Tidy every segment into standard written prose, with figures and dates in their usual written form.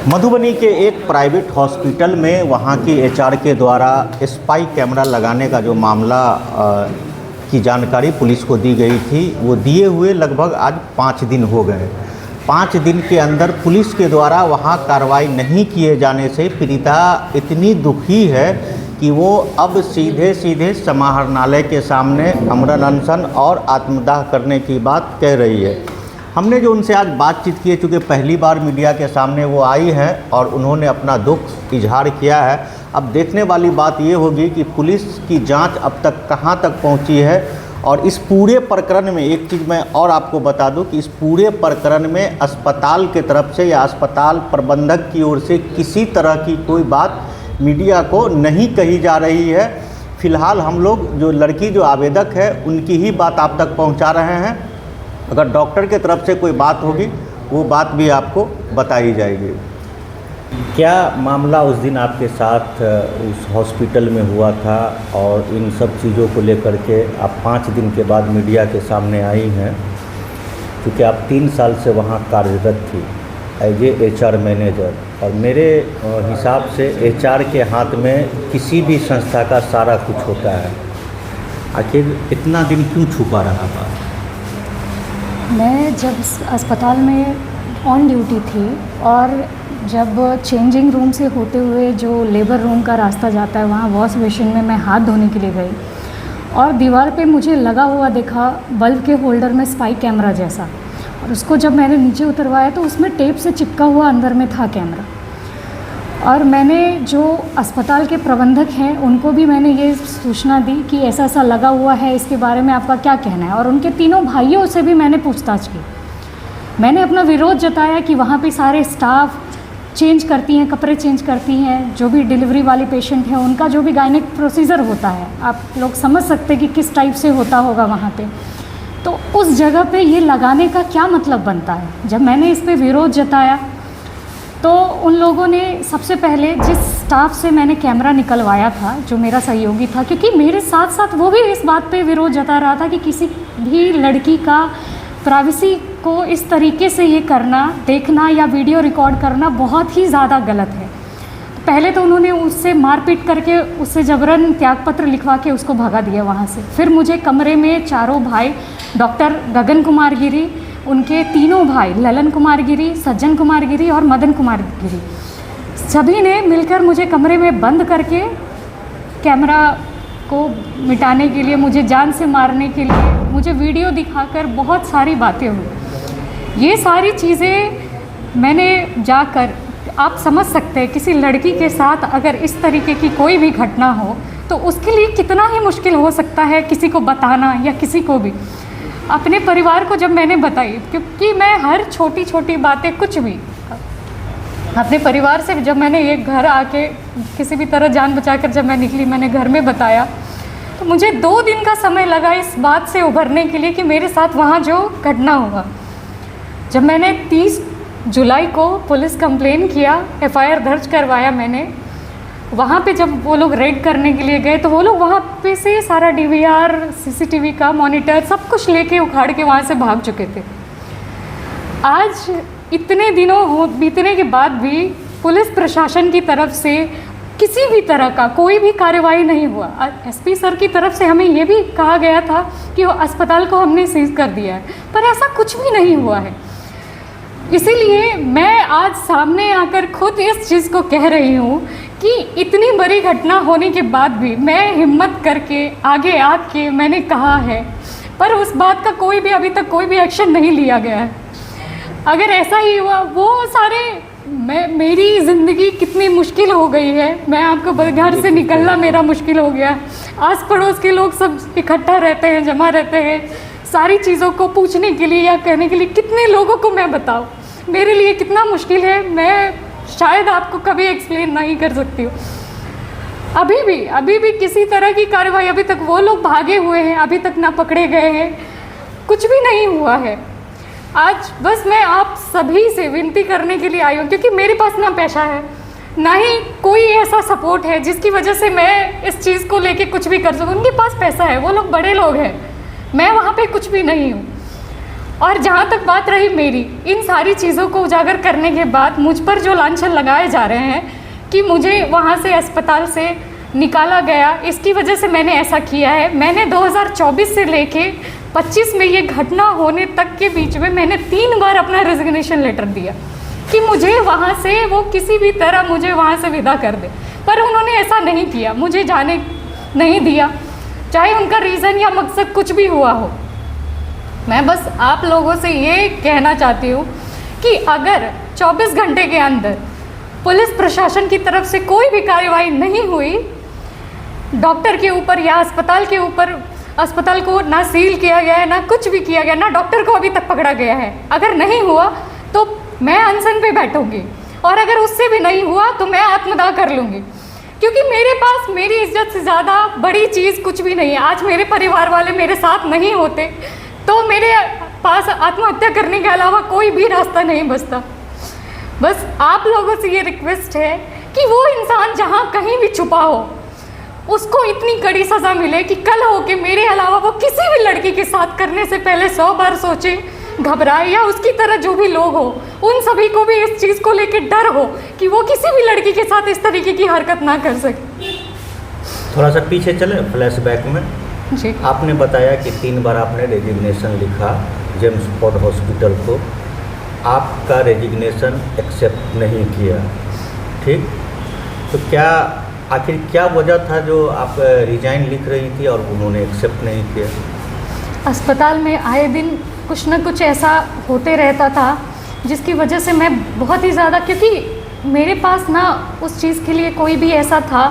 मधुबनी के एक private hospital में वहां की एचआर के द्वारा स्पाई कैमरा लगाने का जो मामला की जानकारी पुलिस को दी गई थी, वो दिए हुए लगभग आज 5 दिन हो गए। 5 दिन के अंदर पुलिस के द्वारा वहां कार्रवाई नहीं किए जाने से पीड़िता इतनी दुखी है कि वो अब सीधे समाहरणालय के सामने अमरण अनशन और आत्मदाह करने की बात कह रही है। हमने जो उनसे आज बातचीत की है, चूँकि पहली बार मीडिया के सामने वो आई हैं और उन्होंने अपना दुख इजहार किया है। अब देखने वाली बात ये होगी कि पुलिस की जांच अब तक कहाँ तक पहुँची है। और इस पूरे प्रकरण में एक चीज़ मैं और आपको बता दूं कि इस पूरे प्रकरण में अस्पताल के तरफ से या अस्पताल प्रबंधक की ओर से किसी तरह की कोई बात मीडिया को नहीं कही जा रही है। फ़िलहाल हम लोग जो लड़की जो आवेदक है उनकी ही बात आप तक पहुंचा रहे हैं। अगर डॉक्टर के तरफ से कोई बात होगी वो बात भी आपको बताई जाएगी। क्या मामला उस दिन आपके साथ उस हॉस्पिटल में हुआ था और इन सब चीज़ों को लेकर के आप 5 दिन के बाद मीडिया के सामने आई हैं, क्योंकि आप 3 साल से वहाँ कार्यरत थी एज ए एचआर मैनेजर, और मेरे हिसाब से एचआर के हाथ में किसी भी संस्था का सारा कुछ होता है। आखिर इतना दिन क्यों छुपा रहा था? मैं जब अस्पताल में ऑन ड्यूटी थी और जब चेंजिंग रूम से होते हुए जो लेबर रूम का रास्ता जाता है वहाँ वॉश बेसिन में मैं हाथ धोने के लिए गई और दीवार पे मुझे लगा हुआ देखा बल्ब के होल्डर में स्पाई कैमरा जैसा, और उसको जब मैंने नीचे उतरवाया तो उसमें टेप से चिपका हुआ अंदर में था कैमरा। और मैंने जो अस्पताल के प्रबंधक हैं उनको भी मैंने ये सूचना दी कि ऐसा ऐसा लगा हुआ है, इसके बारे में आपका क्या कहना है। और उनके तीनों भाइयों से भी मैंने पूछताछ की। मैंने अपना विरोध जताया कि वहाँ पे सारे स्टाफ चेंज करती हैं, कपड़े चेंज करती हैं, जो भी डिलीवरी वाले पेशेंट हैं उनका जो भी गायनिक प्रोसीजर होता है, आप लोग समझ सकते हैं कि किस टाइप से होता होगा वहाँ पे। तो उस जगह पे ये लगाने का क्या मतलब बनता है? जब मैंने इस पे विरोध जताया तो उन लोगों ने सबसे पहले जिस स्टाफ से मैंने कैमरा निकलवाया था, जो मेरा सहयोगी था, क्योंकि मेरे साथ साथ वो भी इस बात पे विरोध जता रहा था कि किसी भी लड़की का प्राइवेसी को इस तरीके से ये करना, देखना या वीडियो रिकॉर्ड करना बहुत ही ज़्यादा गलत है। पहले तो उन्होंने उससे मारपीट करके उससे जबरन त्यागपत्र लिखवा के उसको भगा दिया वहाँ से। फिर मुझे कमरे में चारों भाई, डॉक्टर गगन कुमार गिरी, उनके तीनों भाई ललन कुमार गिरी, सज्जन कुमार गिरी और मदन कुमार गिरी, सभी ने मिलकर मुझे कमरे में बंद करके कैमरा को मिटाने के लिए, मुझे जान से मारने के लिए, मुझे वीडियो दिखाकर बहुत सारी बातें हुई। ये सारी चीज़ें मैंने जाकर, आप समझ सकते हैं किसी लड़की के साथ अगर इस तरीके की कोई भी घटना हो तो उसके लिए कितना ही मुश्किल हो सकता है किसी को बताना या किसी को भी। अपने परिवार को जब मैंने बताई, क्योंकि मैं हर छोटी छोटी बातें कुछ भी अपने परिवार से, जब मैंने एक घर आके किसी भी तरह जान बचाकर जब मैं निकली, मैंने घर में बताया, तो मुझे 2 दिन का समय लगा इस बात से उभरने के लिए कि मेरे साथ वहाँ जो घटना हुआ। जब मैंने 30 जुलाई को पुलिस कंप्लेन किया, एफआईआर दर्ज करवाया मैंने, वहाँ पे जब वो लोग रेड करने के लिए गए तो वो लोग वहाँ पे से सारा डीवीआर, सीसीटीवी का मॉनिटर सब कुछ लेके उखाड़ के वहाँ से भाग चुके थे। आज इतने दिनों बीतने के बाद भी पुलिस प्रशासन की तरफ से किसी भी तरह का कोई भी कार्रवाई नहीं हुआ। एसपी सर की तरफ से हमें ये भी कहा गया था कि वो अस्पताल को हमने सीज कर दिया है, पर ऐसा कुछ भी नहीं हुआ है। इसीलिए मैं आज सामने आकर खुद इस चीज़ को कह रही हूँ कि इतनी बड़ी घटना होने के बाद भी मैं हिम्मत करके आगे आके मैंने कहा है, पर उस बात का कोई भी अभी तक कोई भी एक्शन नहीं लिया गया है। अगर ऐसा ही हुआ, वो सारे मेरी ज़िंदगी कितनी मुश्किल हो गई है, मैं आपको घर से निकलना मेरा मुश्किल हो गया। आस पड़ोस के लोग सब इकट्ठा रहते हैं, जमा रहते हैं, सारी चीज़ों को पूछने के लिए या कहने के लिए कितने लोगों को मैं बताऊं, मेरे लिए कितना मुश्किल है, मैं शायद आपको कभी एक्सप्लेन नहीं कर सकती हूँ। अभी भी किसी तरह की कार्रवाई, अभी तक वो लोग भागे हुए हैं, अभी तक ना पकड़े गए हैं, कुछ भी नहीं हुआ है। आज बस मैं आप सभी से विनती करने के लिए आई हूँ, क्योंकि मेरे पास ना पैसा है, ना ही कोई ऐसा सपोर्ट है जिसकी वजह से मैं इस चीज़ को लेके कुछ भी कर सकूँ। उनके पास पैसा है, वो लोग बड़े लोग हैं, मैं वहाँ पे कुछ भी नहीं हूँ। और जहाँ तक बात रही मेरी, इन सारी चीज़ों को उजागर करने के बाद मुझ पर जो लांछन लगाए जा रहे हैं कि मुझे वहाँ से अस्पताल से निकाला गया, इसकी वजह से मैंने ऐसा किया है। मैंने 2024 से लेके 25 में ये घटना होने तक के बीच में मैंने 3 बार अपना रेजिग्नेशन लेटर दिया कि मुझे वहाँ से वो किसी भी तरह मुझे वहाँ से विदा कर दे, पर उन्होंने ऐसा नहीं किया, मुझे जाने नहीं दिया, चाहे उनका रीज़न या मकसद कुछ भी हुआ हो। मैं बस आप लोगों से ये कहना चाहती हूँ कि अगर 24 घंटे के अंदर पुलिस प्रशासन की तरफ से कोई भी कार्रवाई नहीं हुई डॉक्टर के ऊपर या अस्पताल के ऊपर, अस्पताल को ना सील किया गया है, ना कुछ भी किया गया, ना डॉक्टर को अभी तक पकड़ा गया है, अगर नहीं हुआ तो मैं अनशन पे बैठूंगी, और अगर उससे भी नहीं हुआ तो मैं आत्मदाह कर लूँगी, क्योंकि मेरे पास मेरी इज्जत से ज़्यादा बड़ी चीज़ कुछ भी नहीं है। आज मेरे परिवार वाले मेरे साथ नहीं होते तो मेरे पास आत्महत्या करने के अलावा कोई भी रास्ता नहीं बचता। बस आप लोगों से ये रिक्वेस्ट है कि वो इंसान जहाँ कहीं भी छुपा हो उसको इतनी कड़ी सज़ा मिले कि कल हो के मेरे अलावा वो किसी भी लड़की के साथ करने से पहले 100 बार सोचे, घबराए, या उसकी तरह जो भी लोग हो उन सभी को भी इस चीज़ को लेके डर हो कि वो किसी भी लड़की के साथ इस तरीके की हरकत ना कर सके। थोड़ा सा पीछे चले फ्लैशबैक में। जी, आपने बताया कि 3 बार आपने रेजिग्नेशन लिखा जेम्स फोर्ड हॉस्पिटल को, आपका रेजिग्नेशन एक्सेप्ट नहीं किया, ठीक? तो क्या आखिर क्या वजह था जो आप रिजाइन लिख रही थी और उन्होंने एक्सेप्ट नहीं किया? अस्पताल में आए दिन कुछ ना कुछ ऐसा होते रहता था जिसकी वजह से मैं बहुत ही ज़्यादा, क्योंकि मेरे पास ना उस चीज़ के लिए कोई भी ऐसा था,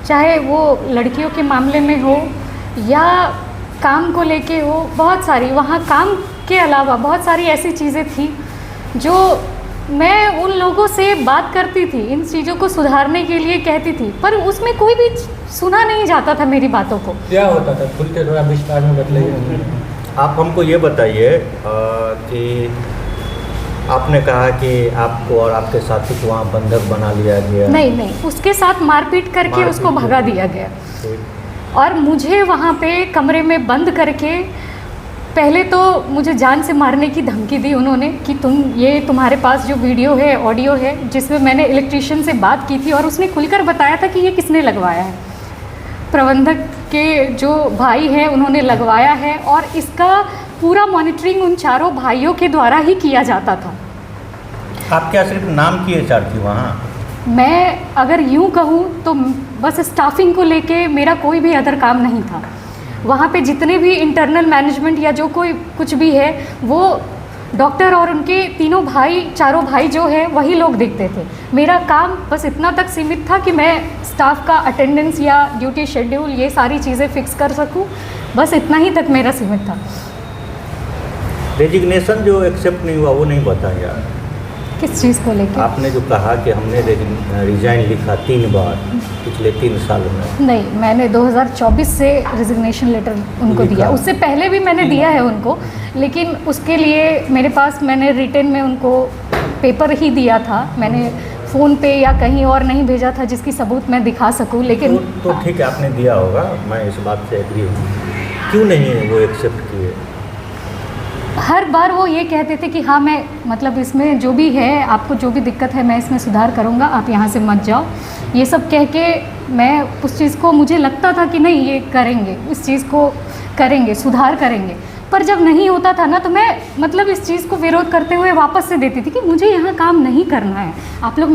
चाहे वो लड़कियों के मामले में हो या काम को लेके हो, बहुत सारी वहाँ काम के अलावा बहुत सारी ऐसी चीज़ें थी जो मैं उन लोगों से बात करती थी, इन चीज़ों को सुधारने के लिए कहती थी, पर उसमें कोई भी सुना नहीं जाता था मेरी बातों को। क्या होता था, खुल के थोड़ा विस्तार में बतलाइए। आप हमको ये बताइए कि आपने कहा कि आपको और आपके साथी को वहाँ बंधक बना लिया गया। नहीं, उसके साथ मारपीट करके उसको भगा दिया गया, और मुझे वहाँ पे कमरे में बंद करके पहले तो मुझे जान से मारने की धमकी दी उन्होंने कि तुम्हारे पास जो वीडियो है, ऑडियो है, जिसमें मैंने इलेक्ट्रीशियन से बात की थी और उसने खुलकर बताया था कि ये किसने लगवाया है, प्रबंधक के जो भाई हैं उन्होंने लगवाया है, और इसका पूरा मॉनिटरिंग उन चारों भाइयों के द्वारा ही किया जाता था। आप क्या सिर्फ नाम की एचआर थी वहाँ? मैं अगर यूँ कहूँ तो बस स्टाफिंग को लेके मेरा कोई भी अदर काम नहीं था। वहाँ पे जितने भी इंटरनल मैनेजमेंट या जो कोई कुछ भी है वो डॉक्टर और उनके चारों भाई जो है वही लोग देखते थे। मेरा काम बस इतना तक सीमित था कि मैं स्टाफ का अटेंडेंस या ड्यूटी शेड्यूल ये सारी चीज़ें फिक्स कर सकूं, बस इतना ही तक मेरा सीमित था। रेजिग्नेशन जो एक्सेप्ट नहीं हुआ वो नहीं बताया। किस चीज़ को लेकर? आपने जो कहा कि हमने रिजाइन लिखा 3 बार पिछले 3 साल में। नहीं, मैंने 2024 से रेजिग्नेशन लेटर उनको दिया, उससे पहले भी मैंने दिया है उनको, लेकिन उसके लिए मेरे पास मैंने रिटन में उनको पेपर ही दिया था, मैंने फ़ोन पे या कहीं और नहीं भेजा था जिसकी सबूत मैं दिखा सकूं। लेकिन तो ठीक है, आपने दिया होगा, मैं इस बात से एग्री हूँ। क्यों नहीं है वो एक्सेप्ट किए? हर बार वो ये कहते थे कि हाँ मैं मतलब इसमें जो भी है, आपको जो भी दिक्कत है मैं इसमें सुधार करूँगा, आप यहाँ से मत जाओ, ये सब कह के मैं उस चीज़ को, मुझे लगता था कि नहीं ये करेंगे, इस चीज़ को करेंगे, सुधार करेंगे, पर जब नहीं होता था ना तो मैं मतलब इस चीज़ को विरोध करते हुए वापस से देती थी कि मुझे यहाँ काम नहीं करना है। आप लोग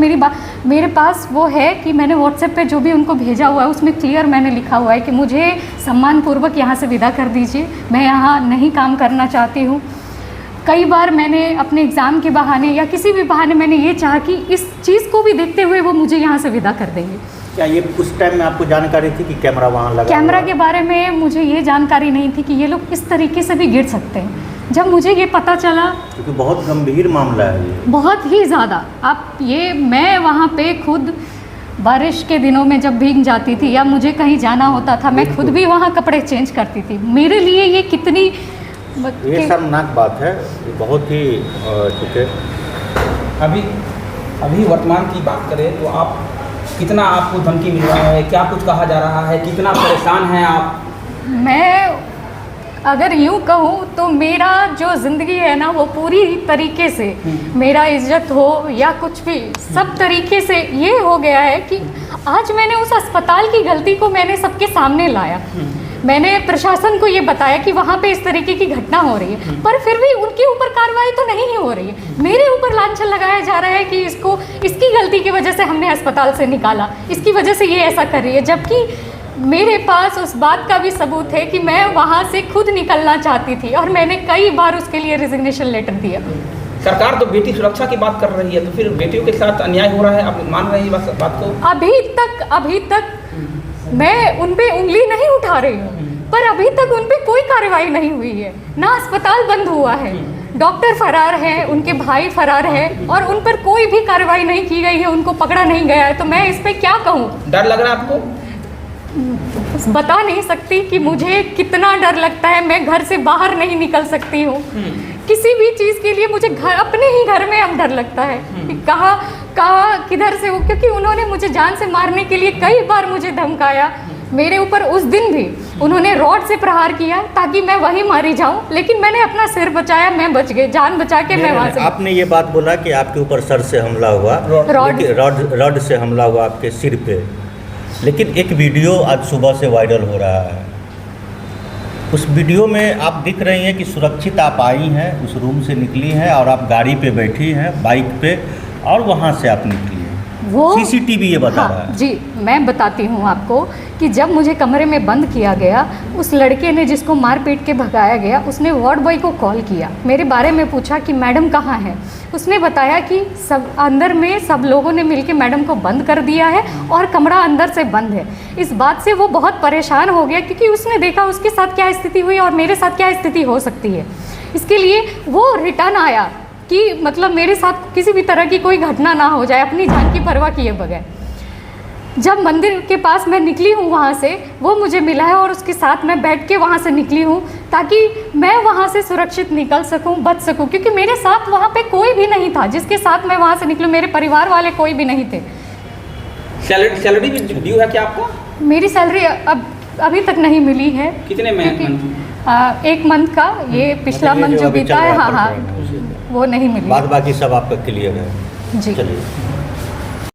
मेरे पास वो है कि मैंने व्हाट्सएप पे जो भी उनको भेजा हुआ है उसमें क्लियर मैंने लिखा हुआ है कि मुझे सम्मानपूर्वक यहाँ से विदा कर दीजिए, मैं यहाँ नहीं काम करना चाहती हूँ। कई बार मैंने अपने एग्ज़ाम के बहाने या किसी भी बहाने मैंने ये चाहा कि इस चीज़ को भी देखते हुए वो मुझे यहाँ से विदा कर देंगे। क्या ये उस टाइम में आपको जानकारी थी कि कैमरा वहाँ लगा? कैमरा के बारे में मुझे ये जानकारी नहीं थी कि ये लोग इस तरीके से भी गिर सकते हैं। जब मुझे ये पता चला, क्योंकि बहुत गंभीर मामला है ये, बहुत ही ज़्यादा। मैं वहाँ पे खुद बारिश के दिनों में जब भीग जाती थी या मुझे कहीं जाना होता था, मैं खुद भी वहाँ कपड़े चेंज करती थी। मेरे लिए ये कितनी ये शर्मनाक बात है, ये बहुत ही ठीक है। अभी वर्तमान की बात करें तो आप कितना आपको धमकी मिल रहा है, क्या कुछ कहा जा रहा है, कितना परेशान हैं आप? मैं अगर यूँ कहूँ तो मेरा जो ज़िंदगी है ना वो पूरी तरीके से मेरा इज्जत हो या कुछ भी सब तरीके से ये हो गया है कि आज मैंने उस अस्पताल की गलती को मैंने सबके सामने लाया। मैंने प्रशासन को ये बताया कि वहाँ पे इस तरीके की घटना हो रही है, पर फिर भी उनके ऊपर कार्रवाई तो नहीं हो रही है। मेरे ऊपर लांछन लगाया जा रहा है कि इसको इसकी गलती की वजह से हमने अस्पताल से निकाला, इसकी वजह से ये ऐसा कर रही है, जबकि मेरे पास उस बात का भी सबूत है कि मैं वहाँ से खुद निकलना चाहती थी और मैंने कई बार उसके लिए रिजिग्नेशन लेटर दिया। सरकार तो बेटी सुरक्षा की बात कर रही है, तो फिर बेटियों के साथ अन्याय हो रहा है, आप मान रहे हैं इस बात को? अभी तक मैं उन पे उंगली नहीं उठा रही हूँ, पर अभी तक उन पे कोई कार्रवाई नहीं हुई है, ना अस्पताल बंद हुआ है, डॉक्टर फरार हैं, उनके भाई फरार हैं और उन पर कोई भी कार्रवाई नहीं की गई है, उनको पकड़ा नहीं गया है। तो मैं इस पे क्या कहूँ? डर लग रहा है आपको? बता नहीं सकती कि मुझे कितना डर लगता है। मैं घर से बाहर नहीं निकल सकती हूँ, किसी भी चीज़ के लिए मुझे घर, अपने ही घर में अब डर लगता है कि कहाँ किधर से हो, क्योंकि उन्होंने मुझे जान से मारने के लिए कई बार मुझे धमकाया। मेरे ऊपर उस दिन भी उन्होंने रॉड से प्रहार किया ताकि मैं वहीं मारी जाऊं, लेकिन मैंने अपना सिर बचाया, मैं बच गई, जान बचा के मैं वहाँ से। आपने ये बात बोला कि आपके ऊपर सर से हमला हुआ, रॉड से हमला हुआ आपके सिर पे, लेकिन एक वीडियो आज सुबह से वायरल हो रहा है। उस वीडियो में आप दिख रही हैं कि सुरक्षित आप आई हैं, उस रूम से निकली हैं और आप गाड़ी पे बैठी हैं, बाइक पे, और वहाँ से आप निकली हैं। वो सीसीटीवी ये बता रहा है। जी, मैं बताती हूँ आपको कि जब मुझे कमरे में बंद किया गया, उस लड़के ने जिसको मार पीट के भगाया गया, उसने वार्ड बॉय को कॉल किया, मेरे बारे में पूछा कि मैडम कहाँ है। उसने बताया कि सब अंदर में सब लोगों ने मिलके मैडम को बंद कर दिया है और कमरा अंदर से बंद है। इस बात से वो बहुत परेशान हो गया क्योंकि उसने देखा उसके साथ क्या स्थिति हुई और मेरे साथ क्या स्थिति हो सकती है। इसके लिए वो रिटर्न आया कि मतलब मेरे साथ किसी भी तरह की कोई घटना ना हो जाए, अपनी जान की परवाह किए बगैर। जब मंदिर के पास मैं निकली हूँ वहाँ से, वो मुझे मिला है और उसके साथ मैं बैठ के वहाँ से निकली हूँ ताकि मैं वहाँ से सुरक्षित निकल सकूँ, बच सकूँ, क्योंकि मेरे साथ वहाँ पे कोई भी नहीं था जिसके साथ मैं वहाँ से निकलूँ। मेरे परिवार वाले कोई भी नहीं थे। सैलरी भी ड्यू है क्या आपको? मेरी सैलरी अभी तक नहीं मिली है। कितने में? 1 मंथ का, ये पिछला मंथ जो बीता है, हाँ, वो नहीं मिली। बाकी सब आपका क्लियर है। जी। चलिए।